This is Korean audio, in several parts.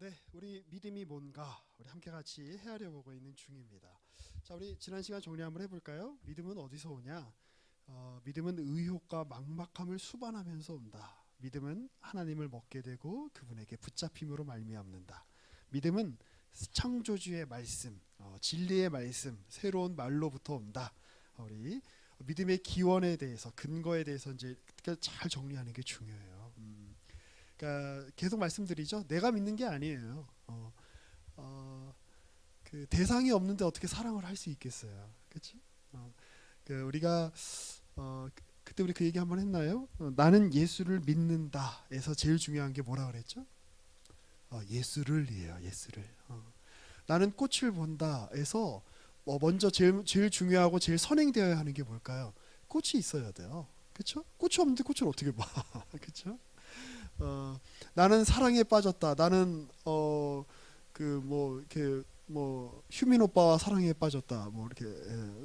네, 우리 믿음이 뭔가 우리 함께 같이 헤아려 보고 있는 중입니다. 자, 우리 지난 시간 정리 한번 해볼까요? 믿음은 어디서 오냐? 믿음은 의욕과 막막함을 수반하면서 온다. 믿음은 하나님을 먹게 되고 그분에게 붙잡힘으로 말미암는다. 믿음은 창조주의 말씀, 진리의 말씀, 새로운 말로부터 온다. 우리 믿음의 기원에 대해서, 근거에 대해서 이제 잘 정리하는 게 중요해요. 그러니까 계속 말씀드리죠. 내가 믿는 게 아니에요. 그 대상이 없는데 어떻게 사랑을 할 수 있겠어요, 그렇죠? 그 우리가 그때 우리 그 얘기 한번 했나요? 나는 예수를 믿는다에서 제일 중요한 게 뭐라 그랬죠? 예수를이에요, 예수를. 나는 꽃을 본다에서 먼저 제일 중요하고 제일 선행되어야 하는 게 뭘까요? 꽃이 있어야 돼요, 그렇죠? 꽃이 없는데 꽃을 어떻게 봐, 그렇죠? 나는 사랑에 빠졌다. 나는 그 뭐 이렇게 뭐 휴민 오빠와 사랑에 빠졌다. 뭐 이렇게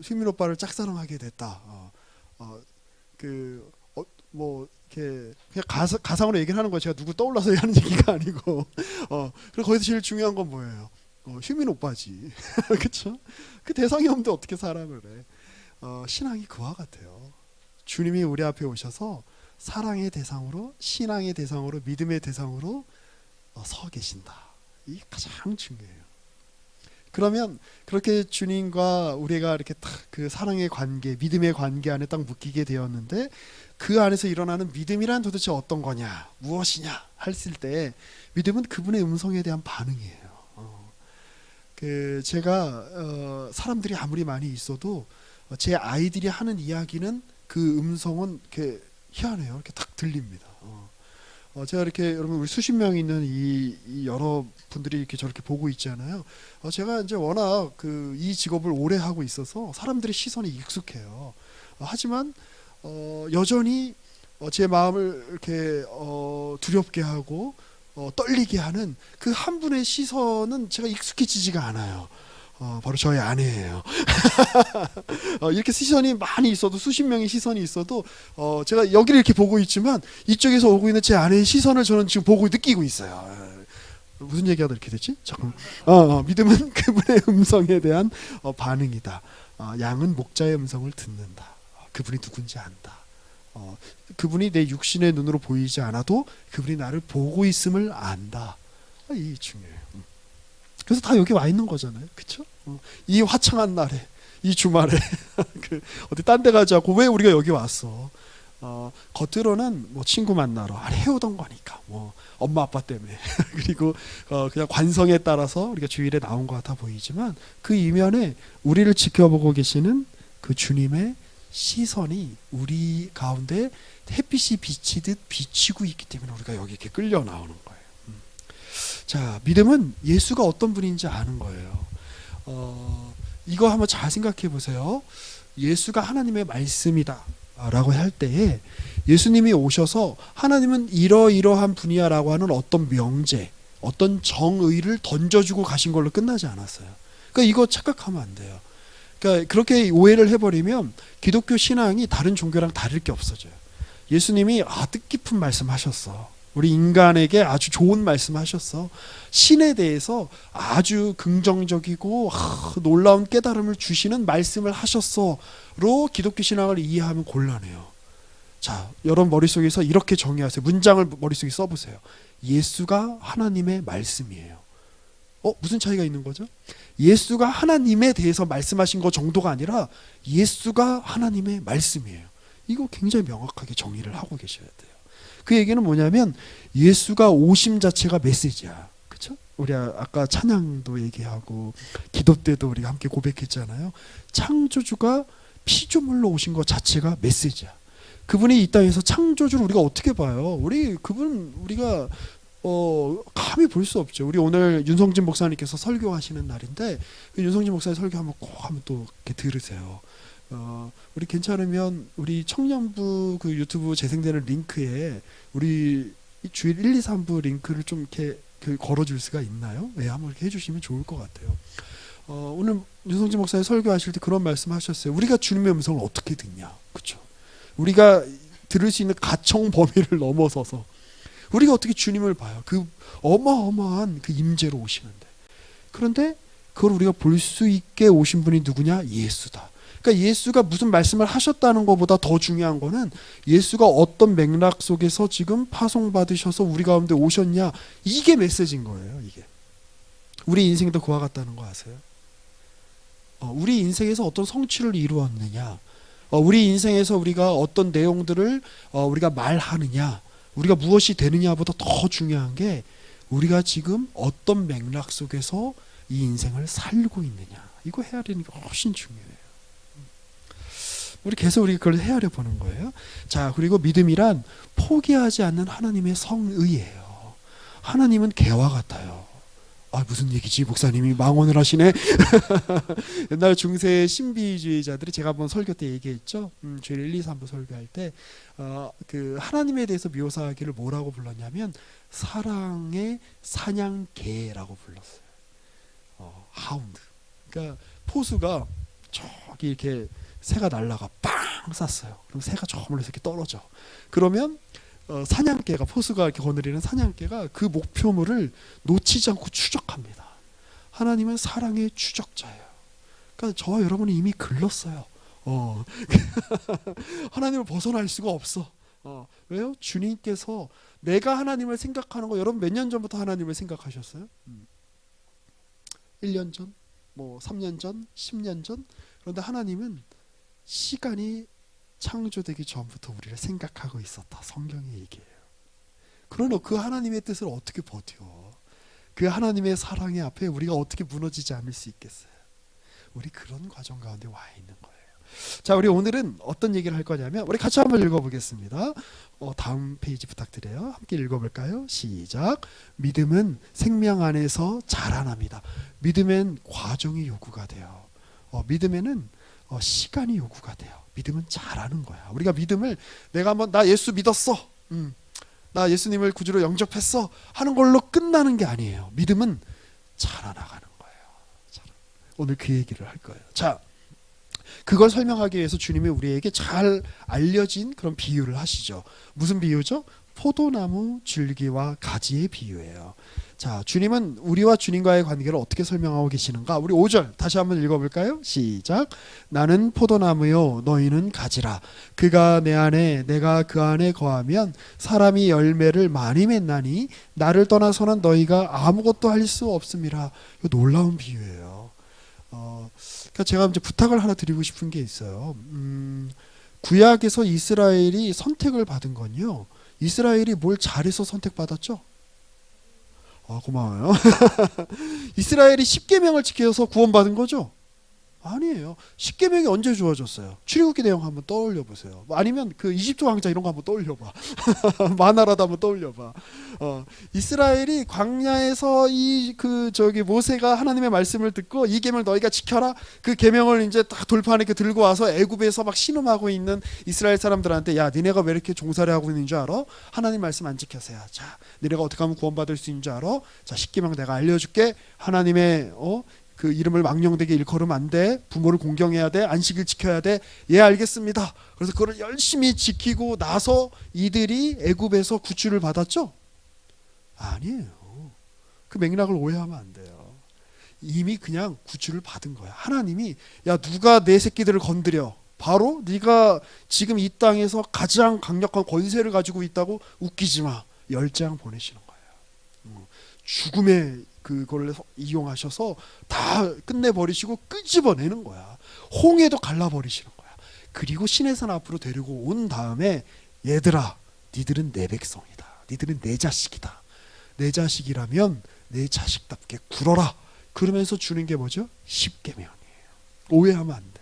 휴민 오빠를 짝사랑하게 됐다. 뭐 이렇게 그냥 가상으로 얘기를 하는 거예요. 제가 누구 떠올라서 하는 얘기가 아니고. 그리고 거기서 제일 중요한 건 뭐예요? 휴민 오빠지. 그렇죠? 그 대상이 없는데 어떻게 사랑을 해? 신앙이 그와 같아요. 주님이 우리 앞에 오셔서 사랑의 대상으로, 신앙의 대상으로, 믿음의 대상으로 서 계신다. 이게 가장 중요해요. 그러면 그렇게 주님과 우리가 이렇게 딱 그 사랑의 관계, 믿음의 관계 안에 딱 묶이게 되었는데, 그 안에서 일어나는 믿음이란 도대체 어떤 거냐, 무엇이냐 했을 때 믿음은 그분의 음성에 대한 반응이에요. 그 제가 사람들이 아무리 많이 있어도 제 아이들이 하는 이야기는 그 음성은 이렇게 희한해요. 이렇게 딱 들립니다. 제가 이렇게 여러분 우리 수십 명 있는 이 여러 분들이 이렇게 저렇게 보고 있잖아요. 제가 이제 워낙 이 직업을 오래 하고 있어서 사람들의 시선이 익숙해요. 하지만 여전히 제 마음을 이렇게 두렵게 하고 떨리게 하는 그 한 분의 시선은 제가 익숙해지지가 않아요. 바로 저희 아내예요. 이렇게 시선이 많이 있어도, 수십 명의 시선이 있어도 제가 여기를 이렇게 보고 있지만 이쪽에서 오고 있는 제 아내의 시선을 저는 지금 보고 느끼고 있어요. 무슨 얘기하다 이렇게 됐지? 잠깐. 믿음은 그분의 음성에 대한 반응이다. 양은 목자의 음성을 듣는다. 그분이 누군지 안다. 그분이 내 육신의 눈으로 보이지 않아도 그분이 나를 보고 있음을 안다. 이게 중요해요. 그래서 다 여기 와 있는 거잖아요, 그렇죠? 이 화창한 날에, 이 주말에 어디 딴 데 가지 않고 왜 우리가 여기 왔어? 겉으로는 뭐 친구 만나러 해오던 거니까, 뭐 엄마 아빠 때문에 그리고 그냥 관성에 따라서 우리가 주일에 나온 것 같아 보이지만, 그 이면에 우리를 지켜보고 계시는 그 주님의 시선이 우리 가운데 햇빛이 비치듯 비치고 있기 때문에 우리가 여기 이렇게 끌려 나오는 거예요. 자, 믿음은 예수가 어떤 분인지 아는 거예요. 이거 한번 잘 생각해 보세요. 예수가 하나님의 말씀이다 라고 할 때에 예수님이 오셔서 하나님은 이러이러한 분이야 라고 하는 어떤 명제, 어떤 정의를 던져주고 가신 걸로 끝나지 않았어요. 그러니까 이거 착각하면 안 돼요. 그러니까 그렇게 오해를 해버리면 기독교 신앙이 다른 종교랑 다를 게 없어져요. 예수님이 뜻깊은 말씀 하셨어. 우리 인간에게 아주 좋은 말씀 하셨어. 신에 대해서 아주 긍정적이고 놀라운 깨달음을 주시는 말씀을 하셨어로 기독교 신앙을 이해하면 곤란해요. 자, 여러분 머릿속에서 이렇게 정의하세요. 문장을 머릿속에 써보세요. 예수가 하나님의 말씀이에요. 무슨 차이가 있는 거죠? 예수가 하나님에 대해서 말씀하신 거 정도가 아니라 예수가 하나님의 말씀이에요. 이거 굉장히 명확하게 정의를 하고 계셔야 돼요. 그 얘기는 뭐냐면 예수가 오심 자체가 메시지야, 그렇죠? 우리 아까 찬양도 얘기하고 기도 때도 우리가 함께 고백했잖아요. 창조주가 피조물로 오신 것 자체가 메시지야. 그분이 이 땅에서 창조주를 우리가 어떻게 봐요? 우리가 감히 볼 수 없죠. 우리 오늘 윤성진 목사님께서 설교하시는 날인데 그 윤성진 목사님 설교 한번 꼭 한번 또 이렇게 들으세요. 우리 괜찮으면 우리 청년부 그 유튜브 재생되는 링크에 우리 주일 1, 2, 3부 링크를 좀 이렇게 걸어줄 수가 있나요? 네, 한번 이렇게 해주시면 좋을 것 같아요. 오늘 윤성진 목사님 설교하실 때 그런 말씀하셨어요. 우리가 주님의 음성을 어떻게 듣냐, 그렇죠? 우리가 들을 수 있는 가청 범위를 넘어서서 우리가 어떻게 주님을 봐요? 그 어마어마한 그 임재로 오시는데. 그런데 그걸 우리가 볼 수 있게 오신 분이 누구냐? 예수다. 그러니까 예수가 무슨 말씀을 하셨다는 것보다 더 중요한 거는 예수가 어떤 맥락 속에서 지금 파송받으셔서 우리 가운데 오셨냐, 이게 메시지인 거예요. 이게 우리 인생도 그와 같다는 거 아세요? 우리 인생에서 어떤 성취를 이루었느냐, 우리 인생에서 우리가 어떤 내용들을 우리가 말하느냐, 우리가 무엇이 되느냐보다 더 중요한 게 우리가 지금 어떤 맥락 속에서 이 인생을 살고 있느냐, 이거 헤아리는 게 훨씬 중요해요. 우리 계속 우리 그걸 헤아려 보는 거예요. 자, 그리고 믿음이란 포기하지 않는 하나님의 성의예요. 하나님은 개와 같아요. 무슨 얘기지? 목사님이 망언을 하시네. 옛날 중세 신비주의자들이, 제가 한번 설교 때 얘기했죠. 주일 1, 2, 3부 설교할 때 그 하나님에 대해서 묘사하기를 뭐라고 불렀냐면 사랑의 사냥개라고 불렀어요. 하운드. 그러니까 포수가 저기 이렇게 새가 날라가 빵 쐈어요. 그럼 새가 저 멀리서 이렇게 떨어져. 그러면 사냥개가, 포수가 이렇게 거느리는 사냥개가 그 목표물을 놓치지 않고 추적합니다. 하나님은 사랑의 추적자예요. 그러니까 저와 여러분은 이미 글렀어요. 하나님을 벗어날 수가 없어. 왜요? 주님께서, 내가 하나님을 생각하는 거, 여러분 몇 년 전부터 하나님을 생각하셨어요? 1년 전? 뭐 3년 전? 10년 전? 그런데 하나님은 시간이 창조되기 전부터 우리를 생각하고 있었다. 성경의 얘기예요. 그러나 그 하나님의 뜻을 어떻게 버텨? 그 하나님의 사랑의 앞에 우리가 어떻게 무너지지 않을 수 있겠어요? 우리 그런 과정 가운데 와 있는 거예요. 자, 우리 오늘은 어떤 얘기를 할 거냐면, 우리 같이 한번 읽어보겠습니다. 다음 페이지 부탁드려요. 함께 읽어볼까요? 시작. 믿음은 생명 안에서 자라납니다. 믿음엔 과정이 요구가 돼요. 믿음에는 시간이 요구가 돼요. 믿음은 자라는 거야. 우리가 믿음을, 내가 한번 나 예수 믿었어, 나 예수님을 구주로 영접했어 하는 걸로 끝나는 게 아니에요. 믿음은 자라나가는 거예요. 오늘 그 얘기를 할 거예요. 자, 그걸 설명하기 위해서 주님이 우리에게 잘 알려진 그런 비유를 하시죠. 무슨 비유죠? 포도나무 줄기와 가지의 비유예요. 자, 주님은 우리와 주님과의 관계를 어떻게 설명하고 계시는가? 우리 5절 다시 한번 읽어볼까요? 시작. 나는 포도나무요 너희는 가지라. 그가 내 안에 내가 그 안에 거하면 사람이 열매를 많이 맺나니 나를 떠나서는 너희가 아무것도 할 수 없음이라. 이거 놀라운 비유예요. 그러니까 제가 이제 부탁을 하나 드리고 싶은 게 있어요. 구약에서 이스라엘이 선택을 받은 건요, 이스라엘이 뭘 잘해서 선택받았죠? 고마워요. 이스라엘이 십계명을 지켜서 구원받은 거죠? 아니에요. 십계명이 언제 주어졌어요? 출애굽기 내용 한번 떠올려 보세요. 아니면 그 이집트 왕자 이런 거 한번 떠올려봐. 마나라도 한번 떠올려봐. 이스라엘이 광야에서 모세가 하나님의 말씀을 듣고 이 계명을 너희가 지켜라. 그 계명을 이제 딱 돌판 이렇게 들고 와서 애굽에서 막 신음하고 있는 이스라엘 사람들한테, 야, 니네가 왜 이렇게 종살이 하고 있는 줄 알아? 하나님 말씀 안 지켜서야. 자, 니네가 어떻게 하면 구원받을 수 있는 줄 알아? 자, 십계명 내가 알려줄게. 하나님의 그 이름을 망령되게 일컬으면 안 돼. 부모를 공경해야 돼. 안식일 지켜야 돼. 예, 알겠습니다. 그래서 그걸 열심히 지키고 나서 이들이 애굽에서 구출을 받았죠? 아니에요. 그 맥락을 오해하면 안 돼요. 이미 그냥 구출을 받은 거야. 하나님이, 야, 누가 내 새끼들을 건드려? 바로 네가 지금 이 땅에서 가장 강력한 권세를 가지고 있다고 웃기지 마. 열장 보내시는 거예요. 죽음의 그걸 이용하셔서 다 끝내버리시고 끄집어내는 거야. 홍해도 갈라버리시는 거야. 그리고 시내산 앞으로 데리고 온 다음에, 얘들아, 니들은 내 백성이다. 니들은 내 자식이다. 내 자식이라면 내 자식답게 굴어라. 그러면서 주는 게 뭐죠? 십계명이에요. 오해하면 안 돼.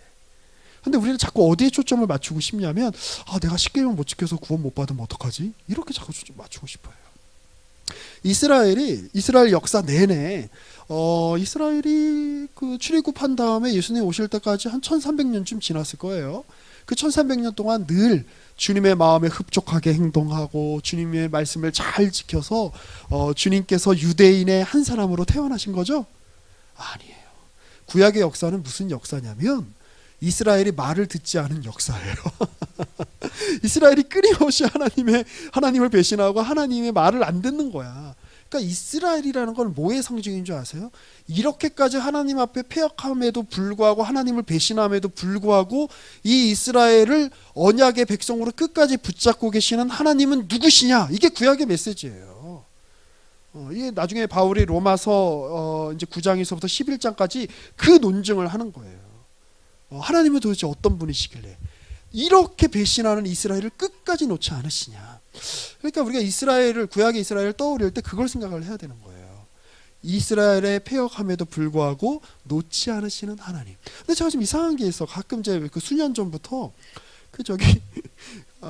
근데 우리는 자꾸 어디에 초점을 맞추고 싶냐면, 내가 십계명 못 지켜서 구원 못 받으면 어떡하지? 이렇게 자꾸 초점 맞추고 싶어요. 이스라엘 역사 내내 이스라엘이 그 출애굽한 다음에 예수님 오실 때까지 한 1300년쯤 지났을 거예요. 그 1300년 동안 늘 주님의 마음에 흡족하게 행동하고 주님의 말씀을 잘 지켜서 주님께서 유대인의 한 사람으로 태어나신 거죠? 아니에요. 구약의 역사는 무슨 역사냐면 이스라엘이 말을 듣지 않은 역사예요. 이스라엘이 끊임없이 하나님을 배신하고 하나님의 말을 안 듣는 거야. 그러니까 이스라엘이라는 건 뭐의 상징인 줄 아세요? 이렇게까지 하나님 앞에 패역함에도 불구하고 하나님을 배신함에도 불구하고 이 이스라엘을 언약의 백성으로 끝까지 붙잡고 계시는 하나님은 누구시냐? 이게 구약의 메시지예요. 이게 나중에 바울이 로마서 이제 9장에서부터 11장까지 그 논증을 하는 거예요. 하나님은 도대체 어떤 분이시길래 이렇게 배신하는 이스라엘을 끝까지 놓지 않으시냐? 그러니까 우리가 이스라엘을 구약의 이스라엘을 떠올릴 때 그걸 생각을 해야 되는 거예요. 이스라엘의 패역함에도 불구하고 놓지 않으시는 하나님. 근데 제가 좀 이상한 게 있어. 가끔 이제 그 수년 전부터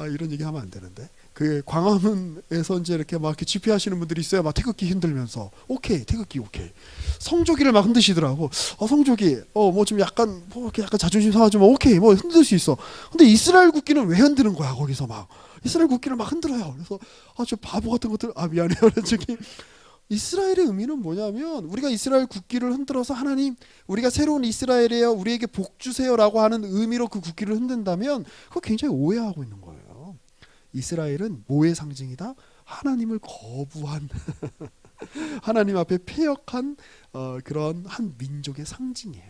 이런 얘기 하면 안 되는데 그 광화문에서 이제 이렇게 막 이렇게 집회하시는 분들이 있어요. 막 태극기 흔들면서 오케이 태극기 오케이 성조기를 막 흔드시더라고. 성조기 뭐 좀 약간 뭐 이렇게 약간 자존심 상하지만 오케이 뭐 흔들 수 있어. 근데 이스라엘 국기는 왜 흔드는 거야 거기서 막 이스라엘 국기를 막 흔들어요. 그래서 저 바보 같은 것들 미안해요. 저기 이스라엘의 의미는 뭐냐면 우리가 이스라엘 국기를 흔들어서 하나님 우리가 새로운 이스라엘이에요 우리에게 복 주세요라고 하는 의미로 그 국기를 흔든다면 그거 굉장히 오해하고 있는 거예요. 이스라엘은 뭐의 상징이다? 하나님을 거부한 하나님 앞에 패역한 그런 한 민족의 상징이에요.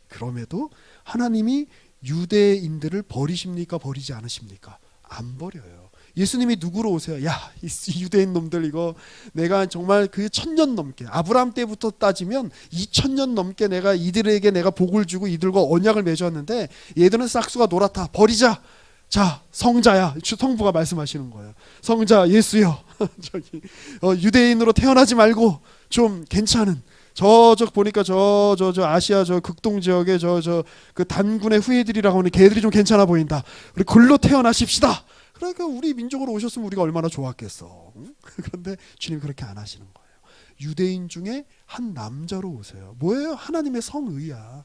그럼에도 하나님이 유대인들을 버리십니까? 버리지 않으십니까? 안 버려요. 예수님이 누구로 오세요? 야, 이 유대인 놈들 이거 내가 정말 그 1000년 넘게 아브라함 때부터 따지면 2000년 넘게 내가 이들에게 내가 복을 주고 이들과 언약을 맺었는데 얘들은 싹수가 놀았다. 버리자. 자, 성자야. 성부가 말씀하시는 거예요. 성자 예수여. 저기 유대인으로 태어나지 말고 좀 괜찮은 보니까 저 아시아 저 극동 지역의 그 단군의 후예들이라고 하는 걔들이 좀 괜찮아 보인다. 우리 글로 태어나십시다. 그러니까 우리 민족으로 오셨으면 우리가 얼마나 좋았겠어. 그런데 주님 그렇게 안 하시는 거예요. 유대인 중에 한 남자로 오세요. 뭐예요? 하나님의 성의야.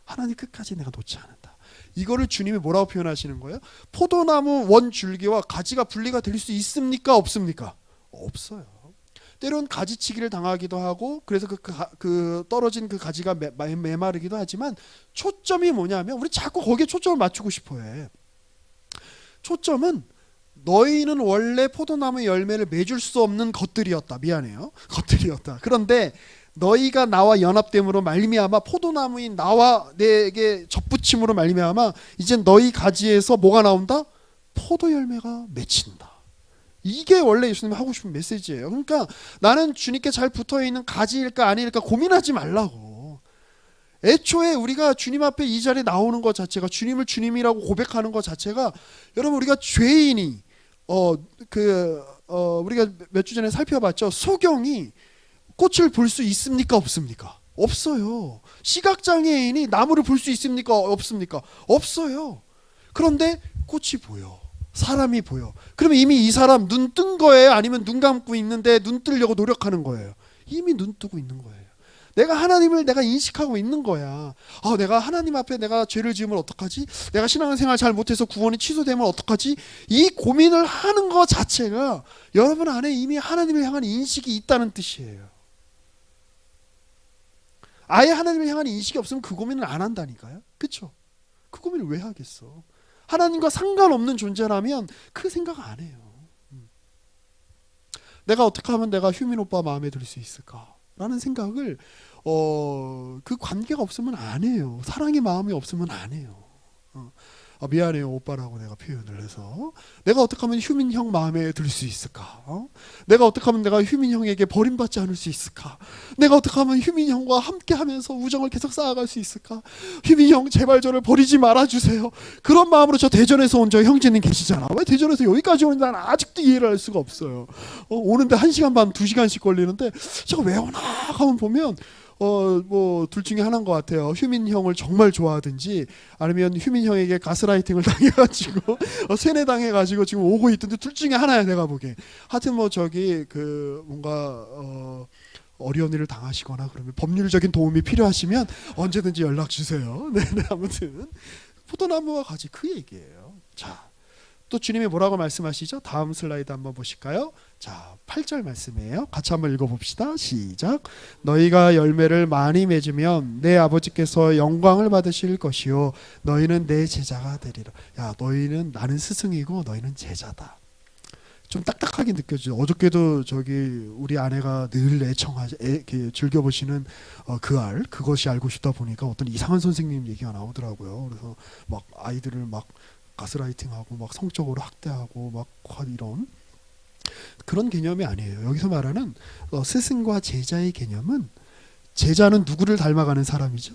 하나님 끝까지 내가 놓지 않는다. 이거를 주님이 뭐라고 표현하시는 거예요? 포도나무 원 줄기와 가지가 분리가 될 수 있습니까? 없습니까? 없어요. 때론 가지치기를 당하기도 하고 그래서 그 떨어진 그 가지가 메마르기도 하지만 초점이 뭐냐면 우리 자꾸 거기에 초점을 맞추고 싶어 해. 초점은 너희는 원래 포도나무 열매를 맺을 수 없는 것들이었다. 미안해요. 것들이었다. 그런데 너희가 나와 연합됨으로 말미암아 포도나무인 나와 내게 접붙임으로 말미암아 이제 너희 가지에서 뭐가 나온다? 포도 열매가 맺힌다. 이게 원래 예수님이 하고 싶은 메시지예요. 그러니까 나는 주님께 잘 붙어있는 가지일까 아닐까 고민하지 말라고. 애초에 우리가 주님 앞에 이 자리에 나오는 것 자체가 주님을 주님이라고 고백하는 것 자체가 여러분 우리가 죄인이 우리가 몇 주 전에 살펴봤죠. 소경이 꽃을 볼 수 있습니까? 없습니까? 없어요. 시각장애인이 나무를 볼 수 있습니까? 없습니까? 없어요. 그런데 꽃이 보여. 사람이 보여. 그러면 이미 이 사람 눈 뜬 거예요? 아니면 눈 감고 있는데 눈 뜨려고 노력하는 거예요? 이미 눈 뜨고 있는 거예요. 내가 하나님을 내가 인식하고 있는 거야. 내가 하나님 앞에 내가 죄를 지으면 어떡하지? 내가 신앙생활 잘 못해서 구원이 취소되면 어떡하지? 이 고민을 하는 것 자체가 여러분 안에 이미 하나님을 향한 인식이 있다는 뜻이에요. 아예 하나님을 향한 인식이 없으면 그 고민을 안 한다니까요. 그렇죠? 그 고민을 왜 하겠어? 하나님과 상관없는 존재라면 그 생각 안 해요. 내가 어떻게 하면 내가 휴민 오빠 마음에 들 수 있을까? 라는 생각을 그 관계가 없으면 안 해요. 사랑의 마음이 없으면 안 해요. 미안해요 오빠라고 내가 표현을 해서 내가 어떻게 하면 휴민 형 마음에 들 수 있을까? 내가 어떻게 하면 내가 휴민 형에게 버림받지 않을 수 있을까? 내가 어떻게 하면 휴민 형과 함께 하면서 우정을 계속 쌓아갈 수 있을까? 휴민 형 제발 저를 버리지 말아주세요. 그런 마음으로 저 대전에서 온 저 형제님 계시잖아. 왜 대전에서 여기까지 오는지 나는 아직도 이해를 할 수가 없어요. 오는데 1시간 반 2시간씩 걸리는데 제가 왜 오나 하면 보면 뭐 둘 중에 하나인 것 같아요. 휴민 형을 정말 좋아하든지 아니면 휴민 형에게 가스라이팅을 당해가지고 세뇌당해가지고 지금 오고 있던데 둘 중에 하나야 내가 보기에. 하여튼 뭐 뭔가 어려운 일을 당하시거나 그러면 법률적인 도움이 필요하시면 언제든지 연락 주세요. 네, 아무튼 포도나무와 가지 그 얘기예요. 자, 또 주님이 뭐라고 말씀하시죠? 다음 슬라이드 한번 보실까요? 자, 8절 말씀이에요. 같이 한번 읽어봅시다. 시작. 너희가 열매를 많이 맺으면 내 아버지께서 영광을 받으실 것이요 너희는 내 제자가 되리라. 야, 너희는 나는 스승이고 너희는 제자다. 좀 딱딱하게 느껴지죠. 어저께도 저기 우리 아내가 늘 즐겨 보시는 그것이 알고 싶다 보니까 어떤 이상한 선생님 얘기가 나오더라고요. 그래서 막 아이들을 막 가스라이팅하고 막 성적으로 학대하고 막 이런 그런 개념이 아니에요. 여기서 말하는 스승과 제자의 개념은 제자는 누구를 닮아가는 사람이죠?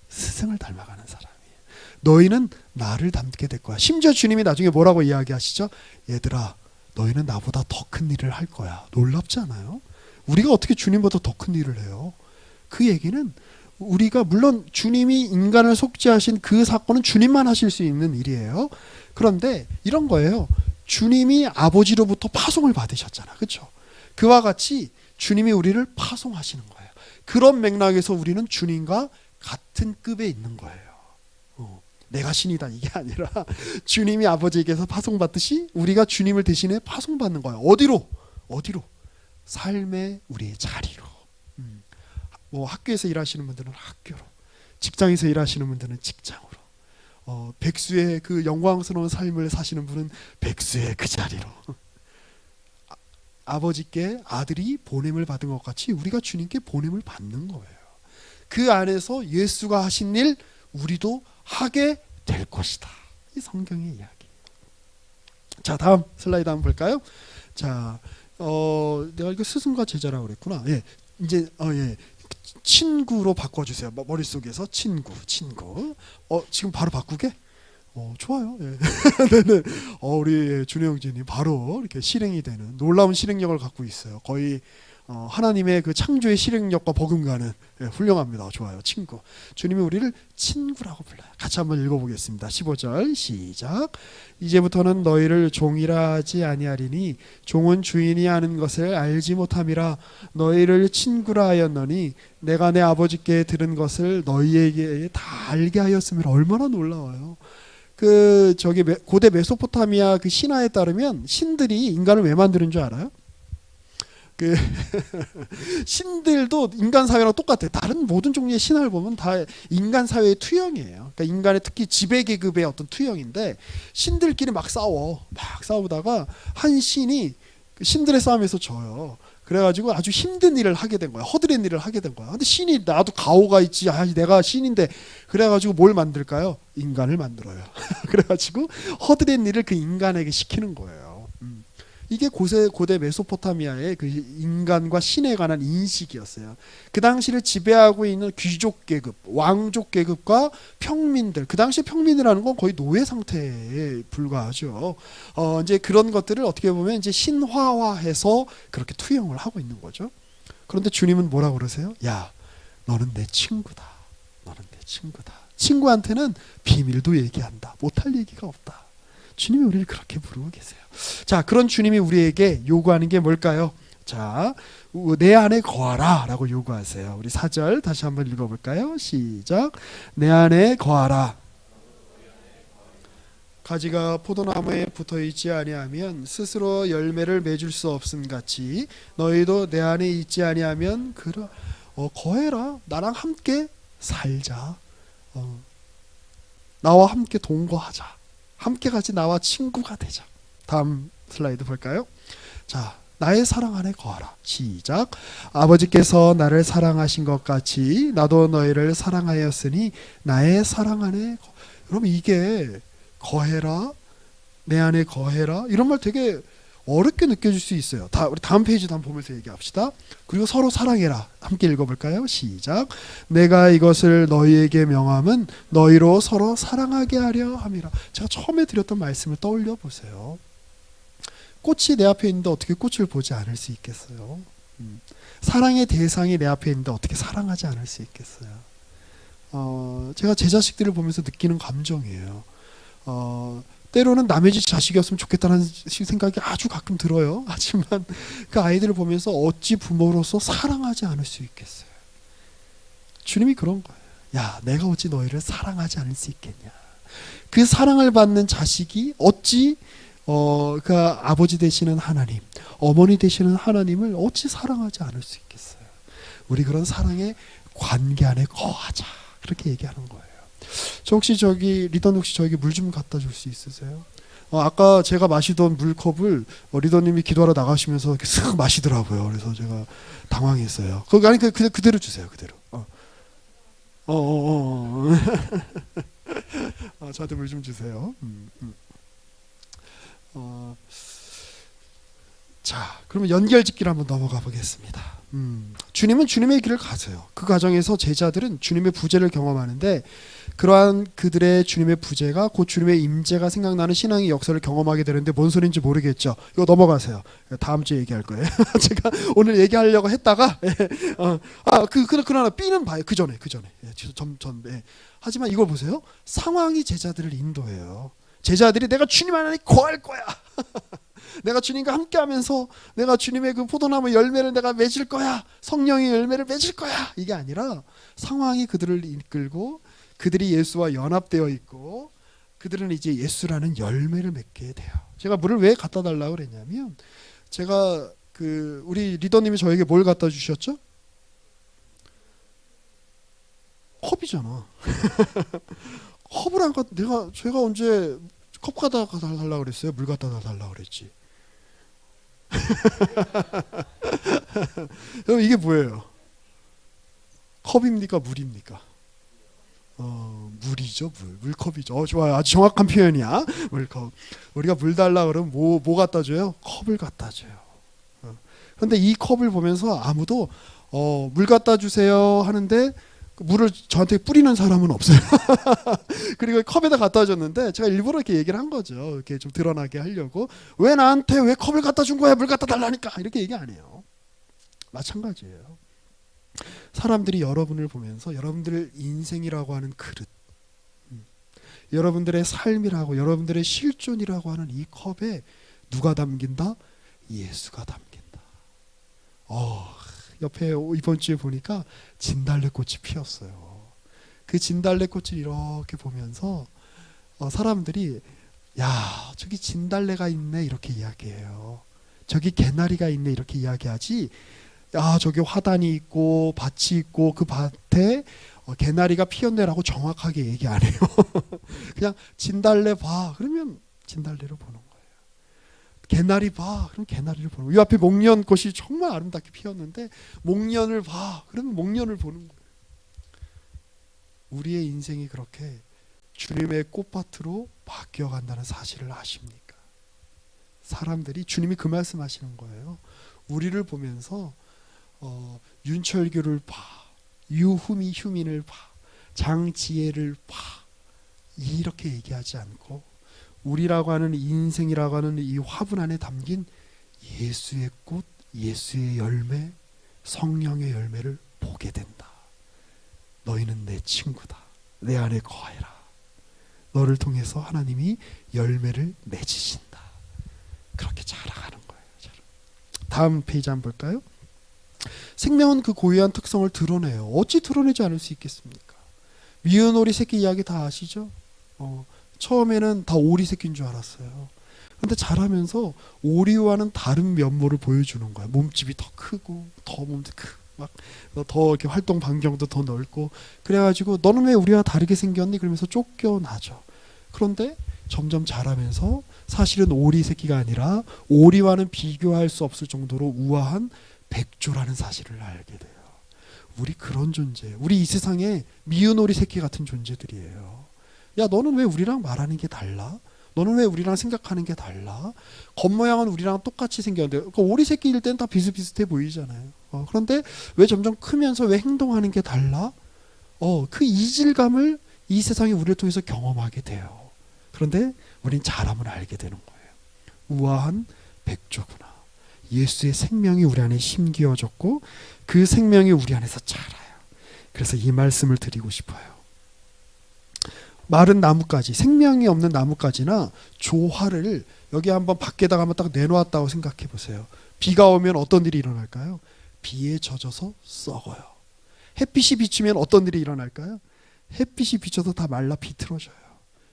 스승을 닮아가는 사람이에요. 너희는 나를 닮게 될 거야. 심지어 주님이 나중에 뭐라고 이야기하시죠? 얘들아, 너희는 나보다 더 큰 일을 할 거야. 놀랍지 않아요? 우리가 어떻게 주님보다 더 큰 일을 해요? 그 얘기는 우리가 물론 주님이 인간을 속죄하신 그 사건은 주님만 하실 수 있는 일이에요. 그런데 이런 거예요. 주님이 아버지로부터 파송을 받으셨잖아. 그렇죠? 그와 같이 주님이 우리를 파송하시는 거예요. 그런 맥락에서 우리는 주님과 같은 급에 있는 거예요. 내가 신이다 이게 아니라 주님이 아버지에게서 파송받듯이 우리가 주님을 대신해 파송받는 거예요. 어디로? 삶의 우리의 자리로. 뭐 학교에서 일하시는 분들은 학교로, 직장에서 일하시는 분들은 직장으로, 백수의 그 영광스러운 삶을 사시는 분은 백수의 그 자리로. 아버지께 아들이 보냄을 받은 것 같이 우리가 주님께 보냄을 받는 거예요. 그 안에서 예수가 하신 일 우리도 하게 될 것이다. 이 성경의 이야기. 자, 다음 슬라이드 한번 볼까요? 자, 내가 이거 스승과 제자라고 그랬구나. 예, 이제 친구로 바꿔주세요. 머릿속에서 친구. 지금 바로 바꾸게? 좋아요. 예. 네네. 우리 준영진이 바로 이렇게 실행이 되는 놀라운 실행력을 갖고 있어요. 거의 하나님의 그 창조의 실행력과 버금가는 훌륭합니다. 좋아요. 친구. 주님이 우리를 친구라고 불러요. 같이 한번 읽어보겠습니다. 15절 시작. 이제부터는 너희를 종이라 하지 아니하리니 종은 주인이 아는 것을 알지 못함이라. 너희를 친구라 하였노니 내가 내 아버지께 들은 것을 너희에게 다 알게 하였음이라. 얼마나 놀라워요. 고대 메소포타미아 그 신화에 따르면 신들이 인간을 왜 만드는 줄 알아요? 신들도 인간 사회랑 똑같아요. 다른 모든 종류의 신화를 보면 다 인간 사회의 투영이에요. 그러니까 인간의 특히 지배 계급의 어떤 투영인데 신들끼리 막 싸우다가 한 신이 신들의 싸움에서 져요. 그래가지고 아주 힘든 일을 하게 된 거야. 허드렛 일을 하게 된 거야. 근데 신이 나도 가오가 있지. 내가 신인데 그래가지고 뭘 만들까요? 인간을 만들어요. 그래가지고 허드렛 일을 그 인간에게 시키는 거예요. 이게 고대 메소포타미아의 그 인간과 신에 관한 인식이었어요. 그 당시를 지배하고 있는 귀족 계급, 왕족 계급과 평민들. 그 당시 평민이라는 건 거의 노예 상태에 불과하죠. 이제 그런 것들을 어떻게 보면 이제 신화화해서 그렇게 투영을 하고 있는 거죠. 그런데 주님은 뭐라고 그러세요? 야, 너는 내 친구다. 너는 내 친구다. 친구한테는 비밀도 얘기한다. 못할 얘기가 없다. 주님이 우리를 그렇게 부르고 계세요. 자, 그런 주님이 우리에게 요구하는 게 뭘까요? 자, 내 안에 거하라 라고 요구하세요. 우리 4절 다시 한번 읽어볼까요? 시작. 내 안에 거하라. 가지가 포도나무에 붙어있지 아니하면 스스로 열매를 맺을 수 없음 같이 너희도 내 안에 있지 아니하면 거해라. 나랑 함께 살자. 나와 함께 동거하자. 함께 같이 나와 친구가 되자. 다음 슬라이드 볼까요? 자, 나의 사랑 안에 거하라. 시작. 아버지께서 나를 사랑하신 것 같이 나도 너희를 사랑하였으니 나의 사랑 안에 여러분 이게 거해라, 내 안에 거해라 이런 말 되게 어렵게 느껴질 수 있어요. 우리 다음 페이지도 한번 보면서 얘기합시다. 그리고 서로 사랑해라. 함께 읽어볼까요? 시작. 내가 이것을 너희에게 명함은 너희로 서로 사랑하게 하려 함이라. 제가 처음에 드렸던 말씀을 떠올려 보세요. 꽃이 내 앞에 있는데 어떻게 꽃을 보지 않을 수 있겠어요? 사랑의 대상이 내 앞에 있는데 어떻게 사랑하지 않을 수 있겠어요? 제가 제 자식들을 보면서 느끼는 감정이에요. 때로는 남의 집 자식이었으면 좋겠다는 생각이 아주 가끔 들어요. 하지만 그 아이들을 보면서 어찌 부모로서 사랑하지 않을 수 있겠어요. 주님이 그런 거예요. 야, 내가 어찌 너희를 사랑하지 않을 수 있겠냐. 그 사랑을 받는 자식이 어찌 그 아버지 되시는 하나님, 어머니 되시는 하나님을 어찌 사랑하지 않을 수 있겠어요. 우리 그런 사랑의 관계 안에 거하자, 그렇게 얘기하는 거예요. 저 혹시 리더님 혹시 저에게 물 좀 갖다 줄 수 있으세요? 아까 제가 마시던 물컵을 리더님이 기도하러 나가시면서 이렇게 쓱 마시더라고요. 그래서 제가 당황했어요. 아니 그대로 주세요. 그대로. 저한테 물 좀 주세요. 자, 그러면 연결짓기를 한번 넘어가 보겠습니다. 주님은 주님의 길을 가세요. 그 과정에서 제자들은 주님의 부재를 경험하는데 그러한 그들의 주님의 부재가 곧 주님의 임재가 생각나는 신앙의 역사를 경험하게 되는데 뭔 소리인지 모르겠죠. 이거 넘어가세요. 다음 주에 얘기할 거예요. 제가 오늘 얘기하려고 했다가 그러나 B는 봐요. 그 전에 하지만 이걸 보세요. 상황이 제자들을 인도해요. 제자들이 내가 주님 안에 거할 거야. 내가 주님과 함께하면서 내가 주님의 그 포도나무 열매를 내가 맺을 거야. 성령의 열매를 맺을 거야. 이게 아니라 상황이 그들을 이끌고 그들이 예수와 연합되어 있고 그들은 이제 예수라는 열매를 맺게 돼요. 제가 물을 왜 갖다 달라고 그랬냐면 제가 우리 리더님이 저에게 뭘 갖다 주셨죠? 컵이잖아. 컵을 안 갖다 제가 언제 컵 갖다 달라고 그랬어요? 물 갖다 달라고 그랬지. 그럼 이게 뭐예요? 컵입니까? 물입니까? 물이죠. 물컵이죠. 좋아요. 아주 정확한 표현이야. 물컵. 우리가 물 달라 그러면 뭐 갖다 줘요? 컵을 갖다 줘요. 그런데 이 컵을 보면서 아무도 물 갖다 주세요 하는데 물을 저한테 뿌리는 사람은 없어요. 그리고 컵에다 갖다 줬는데 제가 일부러 이렇게 얘기를 한 거죠. 이렇게 좀 드러나게 하려고. 왜 나한테 왜 컵을 갖다 준 거야? 물 갖다 달라니까. 이렇게 얘기 안 해요. 마찬가지예요. 사람들이 여러분을 보면서 여러분들의 인생이라고 하는 그릇, 여러분들의 삶이라고 여러분들의 실존이라고 하는 이 컵에 누가 담긴다? 예수가 담긴다. 옆에 이번 주에 보니까 진달래꽃이 피었어요. 그 진달래꽃을 이렇게 보면서 사람들이 야 저기 진달래가 있네 이렇게 이야기해요. 저기 개나리가 있네 이렇게 이야기하지 저기 화단이 있고 밭이 있고 그 밭에 개나리가 피었네라고 정확하게 얘기 안 해요. 그냥 진달래 봐 그러면 진달래를 보는 거예요. 개나리 봐 그럼 개나리를 보는 거예요. 이 앞에 목련꽃이 정말 아름답게 피었는데 목련을 봐 그러면 목련을 보는 거예요. 우리의 인생이 그렇게 주님의 꽃밭으로 바뀌어간다는 사실을 아십니까? 사람들이 주님이 그 말씀하시는 거예요. 우리를 보면서 윤철규를 봐, 유후민을 봐, 장지혜를 봐 이렇게 얘기하지 않고 우리라고 하는 인생이라고 하는 이 화분 안에 담긴 예수의 꽃, 예수의 열매, 성령의 열매를 보게 된다. 너희는 내 친구다. 내 안에 거해라. 너를 통해서 하나님이 열매를 맺으신다. 그렇게 자라가는 거예요. 다음 페이지 한번 볼까요? 생명은 그 고유한 특성을 드러내요. 어찌 드러내지 않을 수 있겠습니까? 미운 오리 새끼 이야기 다 아시죠? 처음에는 다 오리 새끼인 줄 알았어요. 근데 자라면서 오리와는 다른 면모를 보여주는 거야. 몸집이 더 크고 더 몸도 막 더 이렇게 활동 반경도 더 넓고 그래가지고 너는 왜 우리와 다르게 생겼니? 그러면서 쫓겨나죠. 그런데 점점 자라면서 사실은 오리 새끼가 아니라 오리와는 비교할 수 없을 정도로 우아한 백조라는 사실을 알게 돼요. 우리 그런 존재, 우리 이 세상에 미운 오리 새끼 같은 존재들이에요. 야 너는 왜 우리랑 말하는 게 달라? 너는 왜 우리랑 생각하는 게 달라? 겉모양은 우리랑 똑같이 생겼는데 그러니까 오리 새끼일 때는 다 비슷비슷해 보이잖아요. 그런데 왜 점점 크면서 왜 행동하는 게 달라? 그 이질감을 이 세상이 우리를 통해서 경험하게 돼요. 그런데 우린 자라면 알게 되는 거예요. 우아한 백조구나. 예수의 생명이 우리 안에 심기어졌고 그 생명이 우리 안에서 자라요. 그래서 이 말씀을 드리고 싶어요. 마른 나뭇가지, 생명이 없는 나뭇가지나 조화를 여기 한번 밖에다가 한번 딱 내놓았다고 생각해 보세요. 비가 오면 어떤 일이 일어날까요? 비에 젖어서 썩어요. 햇빛이 비추면 어떤 일이 일어날까요? 햇빛이 비춰서 다 말라 비틀어져요.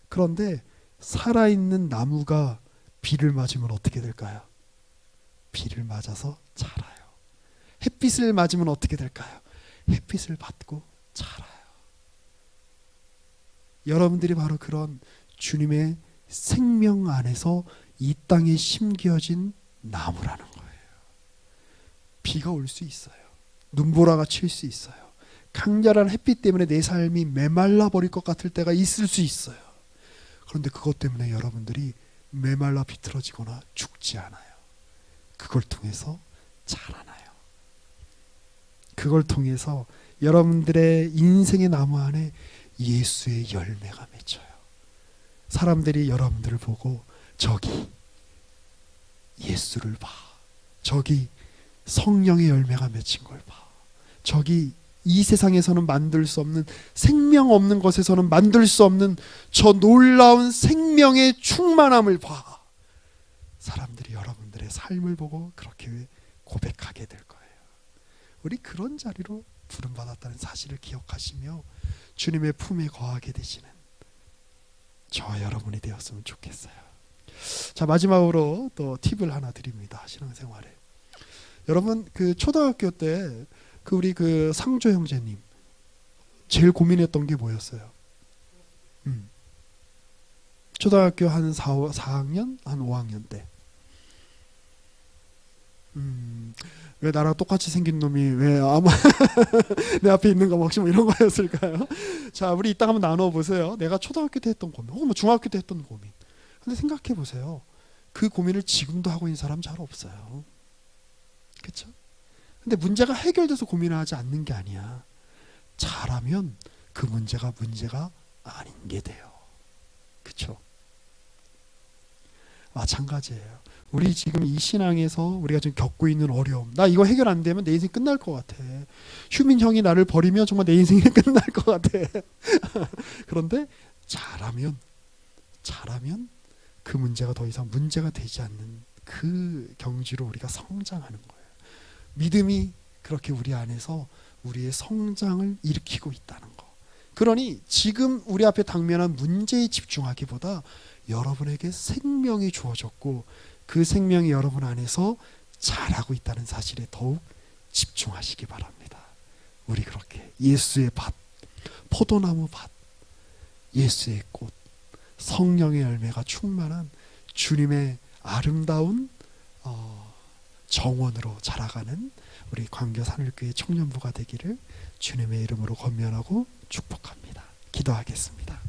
그런데 살아있는 나무가 비를 맞으면 어떻게 될까요? 비를 맞아서 자라요. 햇빛을 맞으면 어떻게 될까요? 햇빛을 받고 자라요. 여러분들이 바로 그런 주님의 생명 안에서 이 땅에 심겨진 나무라는 거예요. 비가 올 수 있어요. 눈보라가 칠 수 있어요. 강렬한 햇빛 때문에 내 삶이 메말라 버릴 것 같을 때가 있을 수 있어요. 그런데 그것 때문에 여러분들이 메말라 비틀어지거나 죽지 않아요. 그걸 통해서 자라나요. 그걸 통해서 여러분들의 인생의 나무 안에 예수의 열매가 맺혀요. 사람들이 여러분들을 보고 저기 예수를 봐. 저기 성령의 열매가 맺힌 걸 봐. 저기 이 세상에서는 만들 수 없는, 생명 없는 것에서는 만들 수 없는 저 놀라운 생명의 충만함을 봐. 사람들이 여러분들의 삶을 보고 그렇게 고백하게 될 거예요. 우리 그런 자리로 부름받았다는 사실을 기억하시며 주님의 품에 거하게 되시는 저와 여러분이 되었으면 좋겠어요. 자, 마지막으로 또 팁을 하나 드립니다. 신앙생활에. 여러분, 그 초등학교 때 그 우리 그 상조 형제님 제일 고민했던 게 뭐였어요? 초등학교 한 4학년? 한 5학년 때. 왜 나랑 똑같이 생긴 놈이 왜 아무 내 앞에 있는 거 혹시 뭐 이런 거였을까요? 자, 우리 이따 한번 나눠 보세요. 내가 초등학교 때 했던 고민, 혹은 뭐 중학교 때 했던 고민. 근데 생각해 보세요. 그 고민을 지금도 하고 있는 사람 잘 없어요. 그렇죠? 근데 문제가 해결돼서 고민을 하지 않는 게 아니야. 잘하면 그 문제가 아닌 게 돼요. 그렇죠? 마찬가지예요. 우리 지금 이 신앙에서 우리가 지금 겪고 있는 어려움, 나 이거 해결 안 되면 내 인생 끝날 것 같아. 휴민 형이 나를 버리면 정말 내 인생이 끝날 것 같아. 그런데 잘하면 그 문제가 더 이상 문제가 되지 않는 그 경지로 우리가 성장하는 거예요. 믿음이 그렇게 우리 안에서 우리의 성장을 일으키고 있다는 거. 그러니 지금 우리 앞에 당면한 문제에 집중하기보다 여러분에게 생명이 주어졌고 그 생명이 여러분 안에서 자라고 있다는 사실에 더욱 집중하시기 바랍니다. 우리 그렇게 예수의 밭, 포도나무 밭, 예수의 꽃, 성령의 열매가 충만한 주님의 아름다운 정원으로 자라가는 우리 광교 산울교회 청년부가 되기를 주님의 이름으로 권면하고 축복합니다. 기도하겠습니다.